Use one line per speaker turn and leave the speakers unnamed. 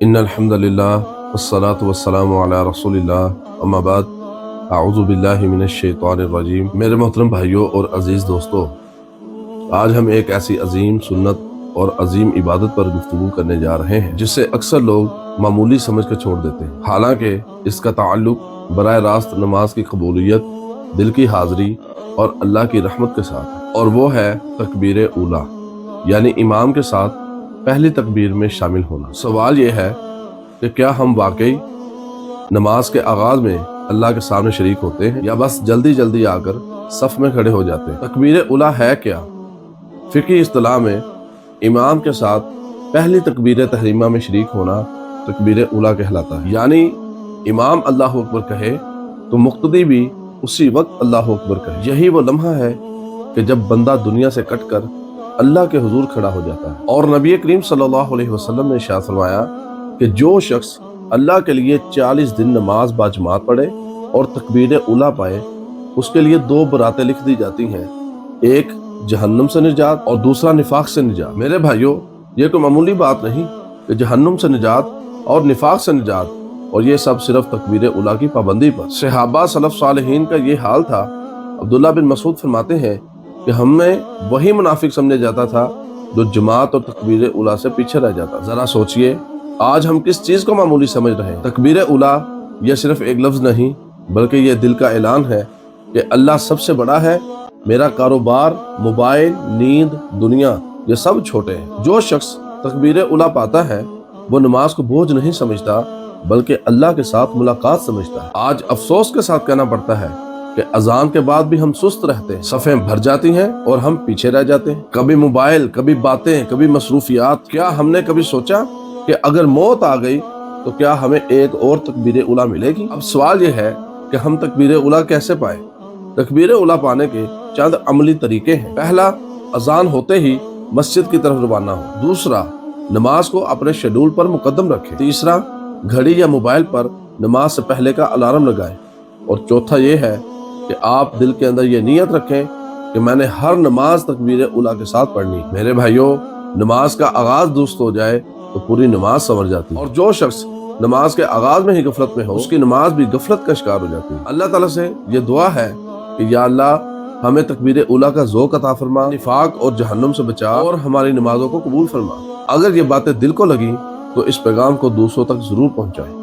ان الحمد للہ والصلاة والسلام علی رسول اللہ اما بعد اعوذ باللہ من الشیطان الرجیم۔ میرے محترم بھائیوں اور عزیز دوستو، آج ہم ایک ایسی عظیم سنت اور عظیم عبادت پر گفتگو کرنے جا رہے ہیں جسے اکثر لوگ معمولی سمجھ کر چھوڑ دیتے ہیں، حالانکہ اس کا تعلق براہ راست نماز کی قبولیت، دل کی حاضری اور اللہ کی رحمت کے ساتھ ہے، اور وہ ہے تکبیر اولیٰ، یعنی امام کے ساتھ پہلی تکبیر میں شامل ہونا۔ سوال یہ ہے کہ کیا ہم واقعی نماز کے آغاز میں اللہ کے سامنے شریک ہوتے ہیں یا بس جلدی جلدی آ کر صف میں کھڑے ہو جاتے ہیں؟ تکبیر اولیٰ ہے کیا؟ فقہی اصطلاح میں امام کے ساتھ پہلی تکبیر تحریمہ میں شریک ہونا تکبیر اولیٰ کہلاتا ہے، یعنی امام اللہ اکبر کہے تو مقتدی بھی اسی وقت اللہ اکبر کہے۔ یہی وہ لمحہ ہے کہ جب بندہ دنیا سے کٹ کر اللہ کے حضور کھڑا ہو جاتا ہے، اور نبی کریم صلی اللہ علیہ وسلم نے ارشاد فرمایا کہ جو شخص اللہ کے لیے 40 دن نماز باجماعت پڑھے اور تکبیر اولیٰ پائے، اس کے لیے 2 براتیں لکھ دی جاتی ہیں، ایک جہنم سے نجات اور دوسرا نفاق سے نجات۔ میرے بھائیوں، یہ کوئی معمولی بات نہیں کہ جہنم سے نجات اور نفاق سے نجات، اور یہ سب صرف تکبیر اولیٰ کی پابندی پر۔ صحابہ سلف صالحین کا یہ حال تھا۔ عبداللہ بن مسعود فرماتے ہیں کہ ہمیں وہی منافق سمجھا جاتا تھا جو جماعت اور تکبیر اولیٰ سے پیچھے رہ جاتا۔ ذرا سوچئے، آج ہم کس چیز کو معمولی سمجھ رہے ہیں؟ تکبیر اولیٰ یہ صرف ایک لفظ نہیں، بلکہ یہ دل کا اعلان ہے کہ اللہ سب سے بڑا ہے، میرا کاروبار، موبائل، نیند، دنیا، یہ سب چھوٹے ہیں۔ جو شخص تکبیر اولیٰ پاتا ہے وہ نماز کو بوجھ نہیں سمجھتا، بلکہ اللہ کے ساتھ ملاقات سمجھتا ہے۔ آج افسوس کے ساتھ کہنا پڑتا ہے کہ اذان کے بعد بھی ہم سست رہتے ہیں، صفیں بھر جاتی ہیں اور ہم پیچھے رہ جاتے ہیں، کبھی موبائل، کبھی باتیں، کبھی مصروفیات۔ کیا ہم نے کبھی سوچا کہ اگر موت آ گئی تو کیا ہمیں ایک اور تکبیر اولیٰ ملے گی؟ اب سوال یہ ہے کہ ہم تکبیر اولیٰ کیسے پائیں؟ تکبیر اولیٰ پانے کے چند عملی طریقے ہیں۔ پہلا، اذان ہوتے ہی مسجد کی طرف روانہ ہو۔ دوسرا، نماز کو اپنے شیڈول پر مقدم رکھیں۔ تیسرا، گھڑی یا موبائل پر نماز سے پہلے کا الارم لگائیں۔ اور چوتھا یہ ہے کہ آپ دل کے اندر یہ نیت رکھیں کہ میں نے ہر نماز تکبیر اولیٰ کے ساتھ پڑھنی۔ میرے بھائیوں، نماز کا آغاز درست ہو جائے تو پوری نماز سنور جاتی ہے، اور جو شخص نماز کے آغاز میں ہی غفلت میں ہو، اس کی نماز بھی غفلت کا شکار ہو جاتی ہے۔ اللہ تعالیٰ سے یہ دعا ہے کہ یا اللہ، ہمیں تکبیر اولیٰ کا ذوق عطا فرما، نفاق اور جہنم سے بچا، اور ہماری نمازوں کو قبول فرما۔ اگر یہ باتیں دل کو لگیں تو اس پیغام کو دوسروں تک ضرور پہنچائیں۔